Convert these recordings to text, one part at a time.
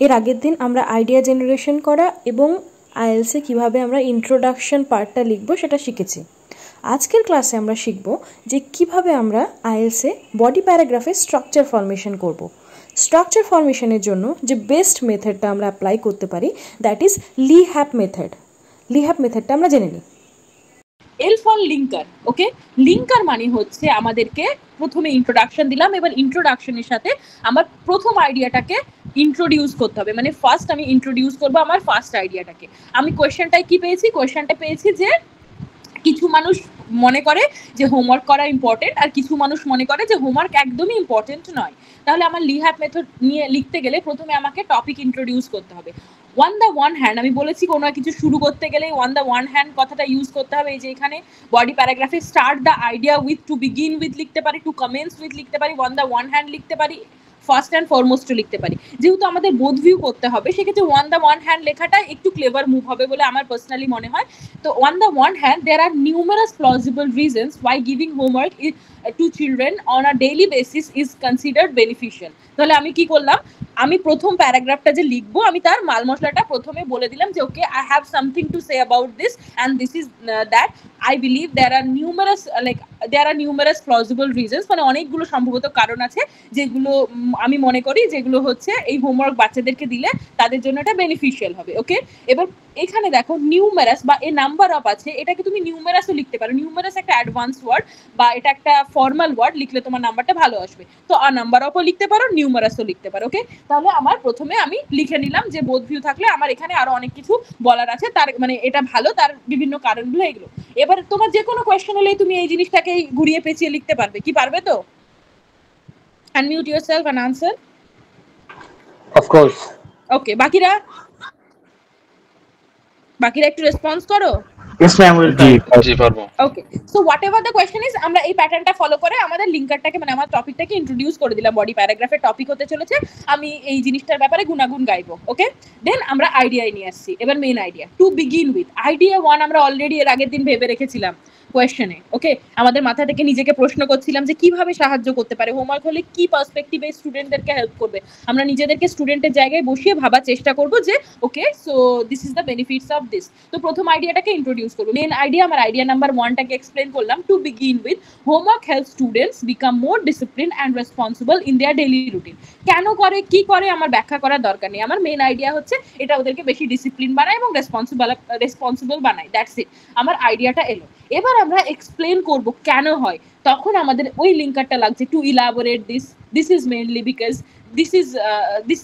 এর আগের দিন আমরা আইডিয়া জেনারেশন করা এবং আইএলসে কীভাবে আমরা ইন্ট্রোডাকশন পার্টটা লিখবো সেটা শিখেছি। আজকের ক্লাসে আমরা শিখব যে কিভাবে আমরা আইএলসে বডি প্যারাগ্রাফে স্ট্রাকচার ফরমেশন করব। স্ট্রাকচার ফরমেশনের জন্য যে বেস্ট মেথডটা আমরা অ্যাপ্লাই করতে পারি দ্যাট ইজ লি হ্যাপ মেথড। লি হ্যাপ মেথডটা আমরা জেনে নিই। L for linker. Okay, linker মানে হচ্ছে আমাদেরকে প্রথমে ইন্ট্রোডাকশন দিলাম, এবার ইন্ট্রোডাকশনের সাথে আমার প্রথম আইডিয়াটাকে ইন্ট্রোডিউস করতে হবে। মানে ফার্স্ট আমি ইন্ট্রোডিউস করবো আমার ফার্স্ট আইডিয়াটাকে। আমি কোয়েশ্চেনটায় কি পেয়েছি? কোয়েশ্চেনটা পেয়েছি যে কিছু মানুষ মনে করে যে হোমওয়ার্ক করা ইম্পর্টেন্ট, আর কিছু মানুষ মনে করে যে হোমওয়ার্ক একদমই ইম্পর্টেন্ট নয়। তাহলে আমার লি হ্যাপ মেথড নিয়ে লিখতে গেলে প্রথমে আমাকে টপিক ইন্ট্রোডিউস করতে হবে। ওয়ান দ্য ওয়ান হ্যান্ড, আমি বলেছি কোনো কিছু শুরু করতে গেলে ওয়ান দ্য ওয়ান হ্যান্ড কথাটা ইউজ করতে হবে। এই যে এখানে বডি প্যারাগ্রাফে start the idea with, to begin with লিখতে পারি, টু কমেন্স উইথ লিখতে পারি, ওয়ান দ্য ওয়ান হ্যান্ড লিখতে পারি, ফার্স্ট অ্যান্ড ফরমোস্ট লিখতে পারি। যেহেতু আমাদের বোথ ভিউ করতে হবে সেক্ষেত্রে ওয়ান দ্য ওয়ান হ্যান্ড লেখাটা একটু ক্লেভার মুভ হবে বলে আমার পার্সোনালি মনে হয়। তো one the one hand there are numerous plausible reasons why giving homework to children on a daily basis is considered beneficial. তাহলে আমি কি করলাম? আমি প্রথম প্যারাগ্রাফটা যে লিখবো আমি তার মাল মশলাটা প্রথমে বলে দিলাম যে okay I have something to say about this and this is that I believe there are numerous plausible reasons, মানে অনেকগুলো সম্ভবত কারণ আছে যেগুলো আমি মনে করি যেগুলো হচ্ছে এই হোমওয়ার্ক বাচ্চাদেরকে দিলে তাদের জন্য এটা বেনিফিশিয়াল হবে। ওকে, এবার এখানে দেখো নিউমেরাস বা এ নাম্বার অফ আছে, এটাকে তুমি নিউমেরাসও লিখতে পারো। নিউমেরাস একটা অ্যাডভান্স ওয়ার্ড বা এটা একটা ফর্মাল ওয়ার্ড, লিখলে তোমার নাম্বারটা ভালো আসবে। তো নাম্বার অফও লিখতে পারো, নিউমেরাসও লিখতে পারো। ওকে, তাহলে আমার প্রথমে আমি লিখে নিলাম যে বোথ ভিউ থাকলে আমার এখানে আরো অনেক কিছু বলার আছে, তার মানে এটা ভালো, তার বিভিন্ন কারণগুলো এগুলো। এবার তোমার যে কোনো কোয়েশ্চেন হলেই তুমি এই জিনিসটাকে ঘুরিয়ে পেঁচিয়ে লিখতে পারবে। কি পারবে তো? Unmute yourself and answer. Of course. Okay, বাকিরা একটু রেসপন্স করো। Yes ma'am, will try. জি পারবো। Okay, so whatever the question is, আমরা এই প্যাটার্নটা ফলো করে আমাদের লিঙ্কারটাকে মানে আমার টপিকটাকে ইন্ট্রোডিউস করে দিলাম। বডি প্যারাগ্রাফের টপিক হতে চলেছে আমি এই জিনিসটার ব্যাপারে গুনাগুন গাইবো। ওকে, দেন আমরা আইডিয়ায় নিয়ে আসছি। এবার main idea to begin with. Idea one আমরা অলরেডি এর আগের দিন ভেবে রেখেছিলাম কোয়েশ্চেনে। ওকে, আমাদের মাথা থেকে নিজেকে প্রশ্ন করছিলাম যে কিভাবে সাহায্য করতে পারে, হোমওয়ার্ক হলে কি পার্সপেক্টিভে স্টুডেন্টদেরকে হেল্প করবে। আমরা নিজেদেরকে স্টুডেন্টের জায়গায় বসিয়ে ভাবার চেষ্টা করব যে okay so this is the benefits of this. তো প্রথম আইডিয়াটাকে ইন্ট্রোডিউস করবো। মেন আইডিয়া আমার আইডিয়া নাম্বার ওয়ানটাকে এক্সপ্লেন করলাম। Two begin with, homework help students become more discipline and responsible in their daily routine. কেন করে, কি করে আমার ব্যাখ্যা করার দরকার নেই। আমার মেন আইডিয়া হচ্ছে এটা ওদেরকে বেশি ডিসিপ্লিন বানায় এবং রেসপন্সিবল বানায়। দ্যাটস ইট, আমার আইডিয়াটা এলো। এবার আমরা এক্সপ্লেন করব কেন হয়। তখন আমাদের ওই লিঙ্কারটা লাগছে to elaborate this is mainly because this is this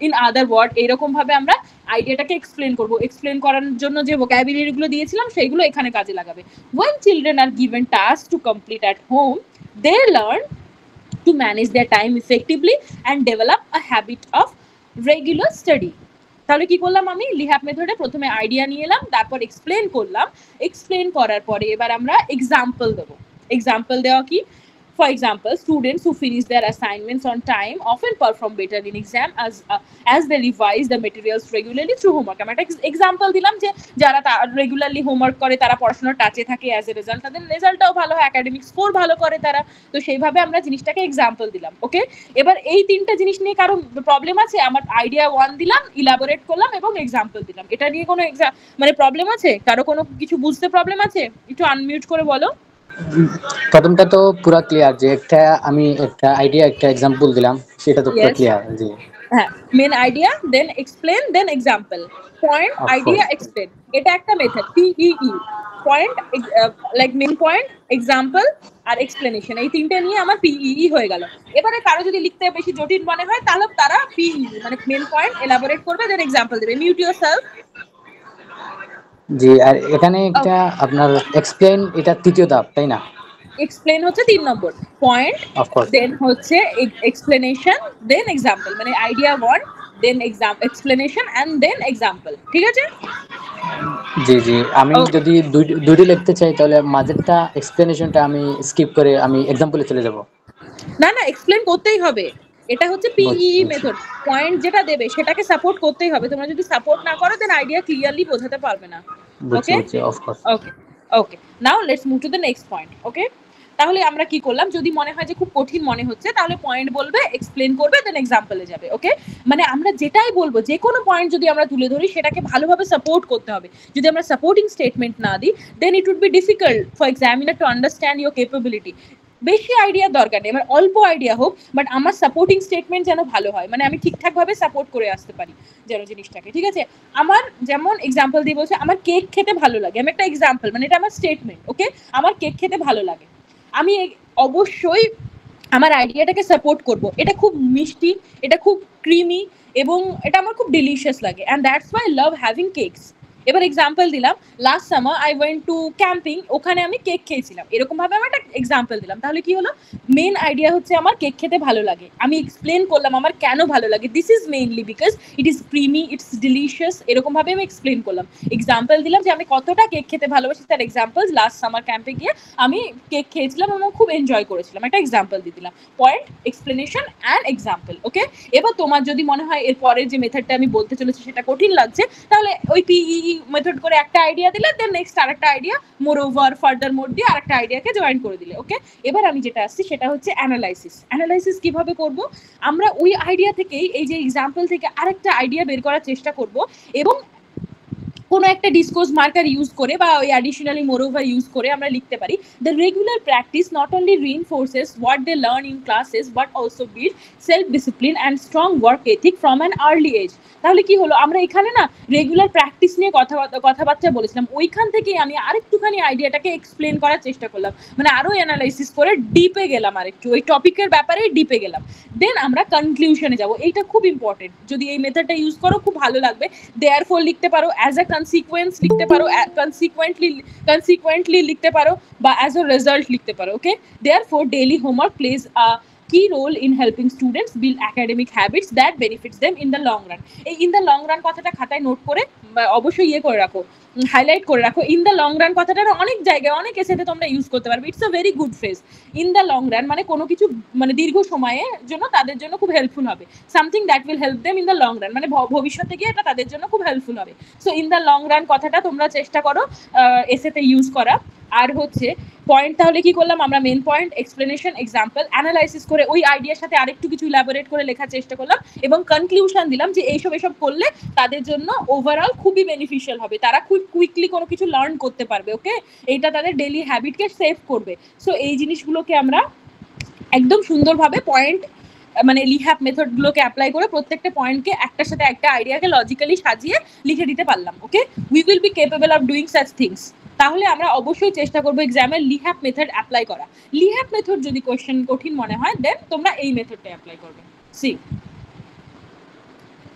in other word. এইরকম ভাবে আমরা আইডিয়াটাকে এক্সপ্লেন করব। এক্সপ্লেন করার জন্য যে ভোকাবুলারিগুলো দিয়েছিলাম সেইগুলো এখানে কাজে লাগাবে। when children are given tasks to complete at home, they learn to manage their time effectively and develop a habit of regular study. তাহলে কি করলাম? আমি লিহ্যাপ মেথডে প্রথমে আইডিয়া নিয়ে এলাম, তারপর এক্সপ্লেন করলাম। এক্সপ্লেন করার পরে এবার আমরা এক্সাম্পল দেবো। এক্সাম্পল দেওয়া কি? For example, students who finish their assignments on time often perform better in exam as they revise the materials regularly through homework. আমি একটা এক্সাম্পল দিলাম যে যারা রেগুলারলি হোমওয়ার্ক করে তারা পড়াশোনার টাচে থাকে, অ্যাজ এ রেজাল্ট তাদের রেজাল্টটাও ভালো হয়, একাডেমিক স্কোর ভালো করে তারা। তো সেইভাবে আমরা জিনিসটাকে এক্সাম্পল দিলাম। ওকে, এবার এই তিনটা জিনিস নিয়ে কারো প্রবলেম আছে? আমার আইডিয়া ওয়ান দিলাম, ইলাবোরেট করলাম এবং এক্সাম্পল দিলাম। এটা নিয়ে কোনো মানে প্রবলেম আছে? কারো কোনো কিছু বুঝতে প্রবলেম আছে? একটু আনমিউট করে বলো। প্রথমটা তো পুরো ক্লিয়ার, যে আমি একটা আইডিয়া একটা এক্সাম্পল দিলাম, সেটা তো পুরো ক্লিয়ার। জি হ্যাঁ, main idea then explain then example. Point, idea, explain, এটা একটা method. PEE, point like main point, example আর এক্সপ্লেনেশন, এই তিনটে নিয়ে আমার পিইই হয়ে গেল। এবারে কারো যদি লিখতে বেশি জটিল মনে হয় তাহলে তারা পিইই মানে মেন পয়েন্ট এলাবোরেট করবে দেন এক্সাম্পল দেবে। Mute yourself. জি, আর এখানে একটা আপনার এক্সপ্লেন, এটা তৃতীয় ধাপ, তাই না? এক্সপ্লেন হচ্ছে 3 নম্বর, পয়েন্ট দেন হচ্ছে এক্সপ্লেনেশন দেন এক্সাম্পল, মানে idea 1 then explanation and then example. ঠিক আছে? জি জি, আমি যদি দুইটি লিখতে চাই তাহলে মাঝেরটা এক্সপ্লেনেশনটা আমি স্কিপ করে আমি এক্সাম্পলে চলে যাব। না না, এক্সপ্লেন করতেই হবে। এটা হচ্ছে পিইই মেথড। পয়েন্ট যেটা দেবে সেটাকে সাপোর্ট করতেই হবে। তোমরা যদি সাপোর্ট না করো দেন আইডিয়া ক্লিয়ারলি বোঝাতে পারবে না। Okay okay, of course. Okay, now let's move to the next point. Okay, তাহলে আমরা কি করলাম, যদি মনে হয় যে খুব কঠিন মনে হচ্ছে তাহলে পয়েন্ট বলবে, এক্সপ্লেন করবে, দেন এক্সাম্পলে যাবে। ওকে, মানে আমরা যেটাই বলবো, যে কোনো পয়েন্ট যদি আমরা তুলে ধরি সেটাকে ভালোভাবে সাপোর্ট করতে হবে। যদি আমরা সাপোর্টিং স্টেটমেন্ট না দিই, then it would be difficult for examiner to understand your capability. বেশি আইডিয়ার দরকার নেই, আমার অল্প আইডিয়া হোক, বাট আমার সাপোর্টিং স্টেটমেন্ট যেন ভালো হয়, মানে আমি ঠিকঠাকভাবে সাপোর্ট করে আসতে পারি যেন জিনিসটাকে। ঠিক আছে, আমার যেমন এক্সাম্পল দিয়ে বলছে আমার কেক খেতে ভালো লাগে, আমি একটা এক্সাম্পল, মানে এটা আমার স্টেটমেন্ট। ওকে, আমার কেক খেতে ভালো লাগে, আমি অবশ্যই আমার আইডিয়াটাকে সাপোর্ট করব, এটা খুব মিষ্টি, এটা খুব ক্রিমি, এবং এটা আমার খুব ডিলিশিয়াস লাগে, and that's why I love having cakes. এবার এক্সাম্পল দিলাম, last summer I went to camping, ওখানে আমি কেক খেয়েছিলাম, এরকম ভাবে আমি একটা এক্সাম্পল দিলাম। তাহলে কি হলো, মেন আইডিয়া হচ্ছে আমার কেক খেতে ভালো লাগে, আমি এক্সপ্লেন করলাম আমার কেন ভালো লাগে, this is mainly because it is creamy, it's delicious, এরকম ভাবে আমি এক্সপ্লেন করলাম। এক্সাম্পল দিলাম যে আমি কতটা কেক খেতে ভালোবাসি, তার এক্সাম্পল লাস্ট সামার ক্যাম্পে গিয়ে আমি কেক খেয়েছিলাম এবং খুব এনজয় করেছিলাম, একটা এক্সাম্পল দিয়ে দিলাম। Point, explanation and example. Okay, এবার তোমার যদি মনে হয় এর পরের যে মেথডটা আমি বলতে চলেছি সেটা কঠিন লাগছে, তাহলে ওই পিই মেথড করে একটা আইডিয়া দিলে, দেন নেক্সট আরেকটা আইডিয়া মোর ওভার ফার্দার মোড দিয়ে আরেকটা আইডিয়াকে জয়েন করে দিলে। ওকে, এবার আমি যেটা আসছি সেটা হচ্ছে অ্যানালাইসিস। অ্যানালাইসিস কিভাবে করব, আমরা ওই আইডিয়া থেকেই, এই যে এক্সাম্পল থেকে আরেকটা আইডিয়া বের করার চেষ্টা করব, এবং কোনো একটা ডিসকোর্স মার্কার ইউজ করে বা ওই অ্যাডিশনালি মোরওভার ইউজ করে আমরা লিখতে পারি, the regular practice not only reinforces what they learn in classes but also build self discipline and strong work ethic from an early age. তাহলে কি হলো, আমরা এখানে না রেগুলার প্র্যাকটিস নিয়ে কথাবার্তা বলেছিলাম, ওইখান থেকেই আমি আরেকটুখানি আইডিয়াটাকে এক্সপ্লেন করার চেষ্টা করলাম, মানে আরো অ্যানালাইসিস করে ডিপে গেলাম, আরেকটু ওই টপিকের ব্যাপারে ডিপে গেলাম, দেন আমরা কনক্লুশনে যাব। এইটা খুব ইম্পর্টেন্ট, যদি এই মেথডটা ইউজ করো খুব ভালো লাগবে। দেয়ারফর লিখতে পারো, অ্যাজ আ কনসিকুয়েন্স লিখতে পারো, কনসিকুয়েন্টলি লিখতে পারো, বা অ্যাজ আ রেজাল্ট লিখতে পারো। Okay, therefore daily homework plays a key role in helping students build academic habits that benefits them in the long run। এই ইন দ্য লং রান কথাটা খাতায় নোট করে অবশ্যই ইয়ে করে রাখো, হাইলাইট করে রাখো। ইন দ্য লং রান কথাটা অনেক জায়গায় অনেক এসেতে তোমরা ইউজ করতে পারবে, it's a very good phrase. In the long run মানে কোনো কিছু মানে দীর্ঘ সময়ের জন্য তাদের জন্য খুব হেল্পফুল হবে, something that will help them in the long run, মানে ভবিষ্যতে গিয়ে এটা তাদের জন্য খুব হেল্পফুল হবে। So in the long run কথাটা তোমরা চেষ্টা করো এসেতে ইউজ করা। আর হচ্ছে পয়েন্ট, তাহলে কি করলাম আমরা, main point, explanation, example, analysis করে ওই আইডিয়ার সাথে আরেকটু কিছু ইলাবোরেট করে লেখার চেষ্টা করলাম, এবং কনক্লুশন দিলাম যে এসব করলে তাদের জন্য ওভারঅল খুবই বেনিফিশিয়াল হবে, তারা খুব কুইকলি কোনো কিছু লার্ন করতে পারবে। ওকে, এইটা তাদের ডেইলি হ্যাবিটকে সেভ করবে। সো এই জিনিসগুলোকে আমরা একদম সুন্দরভাবে পয়েন্ট মানে লিহ্যাপ মেথডগুলোকে অ্যাপ্লাই করে প্রত্যেকটা পয়েন্টকে একটার সাথে একটা আইডিয়াকে লজিক্যালি সাজিয়ে লিখে দিতে পারলাম। Okay, we will be capable of doing such things. তাহলে আমরা অবশ্যই চেষ্টা করবো এক্সামের লিহ্যাপ মেথড অ্যাপ্লাই করা। লিহ্যাপ মেথড যদি কোয়েশ্চেন কঠিন মনে হয়, দেন তোমরা এই মেথডটা অ্যাপ্লাই করবে। সি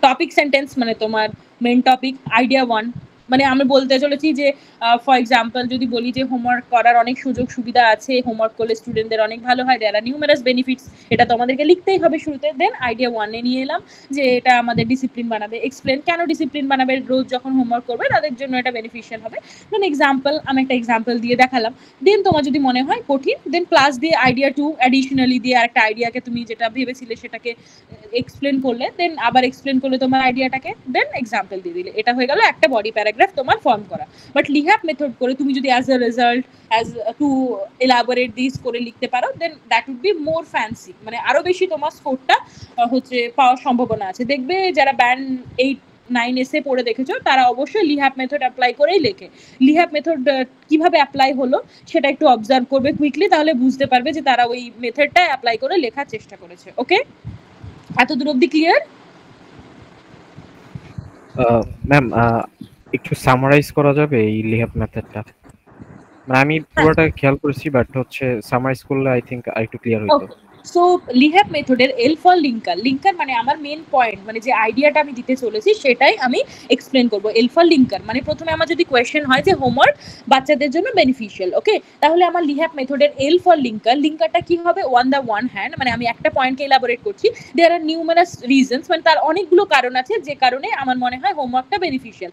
টপিক সেন্টেন্স, মানে তোমার মেন টপিক, আইডিয়া 1, মানে আমি বলতে চলেছি যে ফর এক্সাম্পল যদি বলি যে হোমওয়ার্ক করার অনেক সুযোগ সুবিধা আছে, হোমওয়ার্ক করলে স্টুডেন্টদের অনেক ভালো হয়, দেয়ার আর নিউমেরাস বেনিফিটস, এটা তোমাদেরকে লিখতেই হবে শুরুতে। দেন আইডিয়া 1 নিয়ে এলাম যে এটা আমাদের ডিসিপ্লিন বানাবে, এক্সপ্লেন কেন ডিসিপ্লিন বানাবে, রোজ যখন হোমওয়ার্ক করবে তাদের জন্য এটা বেনিফিশিয়াল হবে। দেন এক্সাম্পল, আমি একটা এক্সাম্পল দিয়ে দেখালাম। দেন তোমার যদি মনে হয় কঠিন, দেন প্লাস দিয়ে আইডিয়া 2 অ্যাডিশনালি দিয়ে আরেকটা আইডিয়াকে তুমি যেটা ভেবেছিলে সেটাকে এক্সপ্লেন করলে, দেন আবার এক্সপ্লেন করলে তোমার আইডিয়াটাকে, দেন এক্সাম্পল দিয়ে দিলে, এটা হয়ে গেল একটা বডি প্যারাগ্রাফ তোমার ফর্ম করা। বাট লিহ্যাপ মেথড করে তুমি যদি as a result, as to elaborate this করে লিখতে পারো, then that would be more fancy, মানে আরো বেশি তোমার স্কোরটা হচ্ছে পাওয়ার সম্ভাবনা আছে। দেখবে যারা ব্যান্ড 8-9 এসে পড়ে দেখেছো তারা অবশ্যই লিহ্যাপ মেথড অ্যাপ্লাই করেই লেখে। লিহ্যাপ মেথড কিভাবে অ্যাপ্লাই হলো সেটা একটু অবজার্ভ করবে কুইকলি, তাহলে বুঝতে পারবে যে তারা ওই মেথডটা অ্যাপ্লাই করে লেখার চেষ্টা করেছে। ওকে, এত দূর অবধি ক্লিয়ার? ম্যাম একটু সামারাইজ করা যাবে এই লিহ্যাপ মেথডটা? মানে আমি পুরোটা খেয়াল করেছি, বাট হচ্ছে সামারাইজ করলে আই থিংক আরেকটু ক্লিয়ার হইতো। সো লিহ্যাপ মেথডের এল ফর লিঙ্কার, লিঙ্কার মানে আমার মেন পয়েন্ট, মানে যে আইডিয়াটা আমি দিতে চলেছি সেটাই আমি এক্সপ্লেন করবো। এল ফর লিঙ্কার মানে প্রথমে আমার যদি কোয়েশ্চেন হয় যে হোমওয়ার্ক বাচ্চাদের জন্য বেনিফিশিয়াল, ওকে, তাহলে আমার লিহ্যাপ মেথডের এল ফর লিঙ্কার, লিঙ্কারটা কি হবে, অন দ্য ওয়ান হ্যান্ড, মানে আমি একটা পয়েন্টকে এলাবোরেট করছি, দেয়ার আর নিউমেরাস রিজনস, মানে তার অনেকগুলো কারণ আছে যে কারণে আমার মনে হয় হোমওয়ার্কটা beneficial.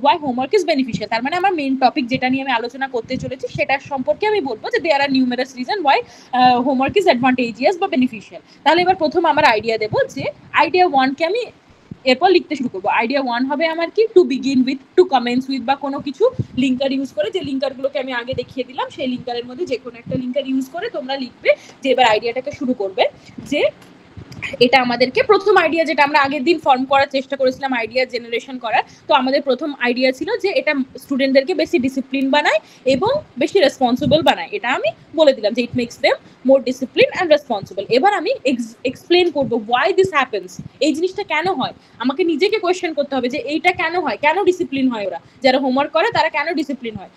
Why homework is beneficial, তার মানে আমার মেন টপিক যেটা নিয়ে আমি আলোচনা করতে চলেছি সেটার সম্পর্কে আমি বলবো যে there are numerous reason why homework is advantageous বা বেনিফিশিয়াল। তাহলে এবার প্রথম আমার আইডিয়া দেবো যে আইডিয়া 1 কে আমি এরপর লিখতে শুরু করবো। আইডিয়া 1 হবে আমার কি, two begin with, two comments with বা কোনো কিছু লিঙ্কার ইউজ করে, যে লিঙ্কারগুলোকে আমি আগে দেখিয়ে দিলাম সেই লিঙ্কারের মধ্যে যে কোনো একটা লিঙ্কার ইউজ করে তোমরা লিখবে যে এবার আইডিয়াটাকে শুরু করবে। যে এটা আমাদেরকে প্রথম আইডিয়া যেটা আমরা আগের দিন ফর্ম করার চেষ্টা করেছিলাম আইডিয়া জেনারেশন করার, তো আমাদের প্রথম আইডিয়া ছিল যে এটা স্টুডেন্টদেরকে বেশি ডিসিপ্লিন বানায় এবং বেশি রেসপন্সিবল বানায়। এটা আমি বলে দিলাম যে it makes them more discipline and responsible. এবার আমি এক্সপ্লেন করবো ওয়াই দিস হ্যাপেন্স, এই জিনিসটা কেন হয়, আমাকে নিজেকে কোয়েশ্চেন করতে হবে যে এইটা কেন হয়, কেন ডিসিপ্লিন হয়, ওরা যারা হোমওয়ার্ক করে তারা কেন ডিসিপ্লিন হয়।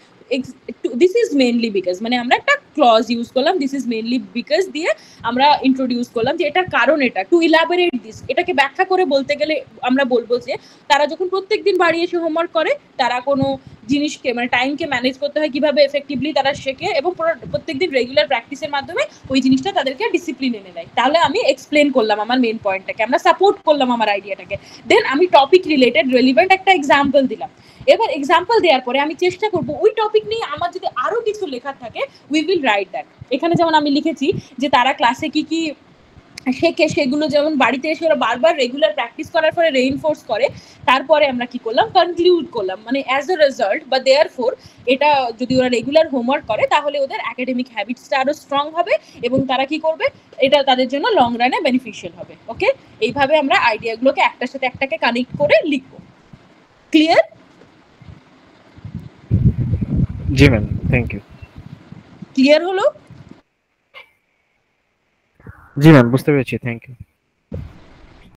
দিস ইজ মেনলি বিকজ, মানে আমরা একটা ক্লজ ইউজ করলাম, দিস ইজ মেনলি বিকজ দিয়ে আমরা ইন্ট্রোডিউস করলাম যে এটার কারণ এটা, টু ইলাবোরেট দিস, এটাকে ব্যাখ্যা করে বলতে গেলে আমরা বলবো যে তারা যখন প্রত্যেকদিন বাড়ি এসে হোমওয়ার্ক করে তারা কোনো জিনিসকে মানে টাইমকে ম্যানেজ করতে হয় কিভাবে এফেক্টিভলি তারা শেখে এবং প্রত্যেকদিন রেগুলার প্র্যাকটিসের মাধ্যমে ওই জিনিসটা তাদেরকে ডিসিপ্লিন এনে দেয়। তাহলে আমি এক্সপ্লেন করলাম আমার মেন পয়েন্টটাকে, আমরা সাপোর্ট করলাম আমার আইডিয়াটাকে, দেন আমি টপিক রিলেটেড রেলিভেন্ট একটা এক্সাম্পল দিলাম। এবার এক্সাম্পল দেওয়ার পরে আমি চেষ্টা করবো ওই টপিক নিয়ে আমার যদি আরো কিছু লেখা থাকে উই উইল রাইট দ্যাট। এখানে যেমন আমি লিখেছি যে তারা ক্লাসে কি কি শেখে সেগুলো যেমন বাড়িতে এসে ওরা বারবার রেগুলার প্র্যাকটিস করার পরে রেইনফোর্স করে, তারপরে আমরা কি করলাম কনক্লুড করলাম মানে অ্যাজ এ রেজাল্ট বা দেয়ারফোর এটা যদি ওরা রেগুলার হোমওয়ার্ক করে তাহলে ওদের একাডেমিক হ্যাবিটসটা আরো স্ট্রং হবে এবং তারা কি করবে এটা তাদের জন্য লং রানে বেনিফিশিয়াল হবে। ওকে, এইভাবে আমরা আইডিয়াগুলোকে একটার সাথে একটাকে কানেক্ট করে লিখবো। ক্লিয়ার? জি ম্যাম, থ্যাংক ইউ। ক্লিয়ার হলো? জি ম্যাম, বুঝতে পেরেছি, থ্যাংক ইউ।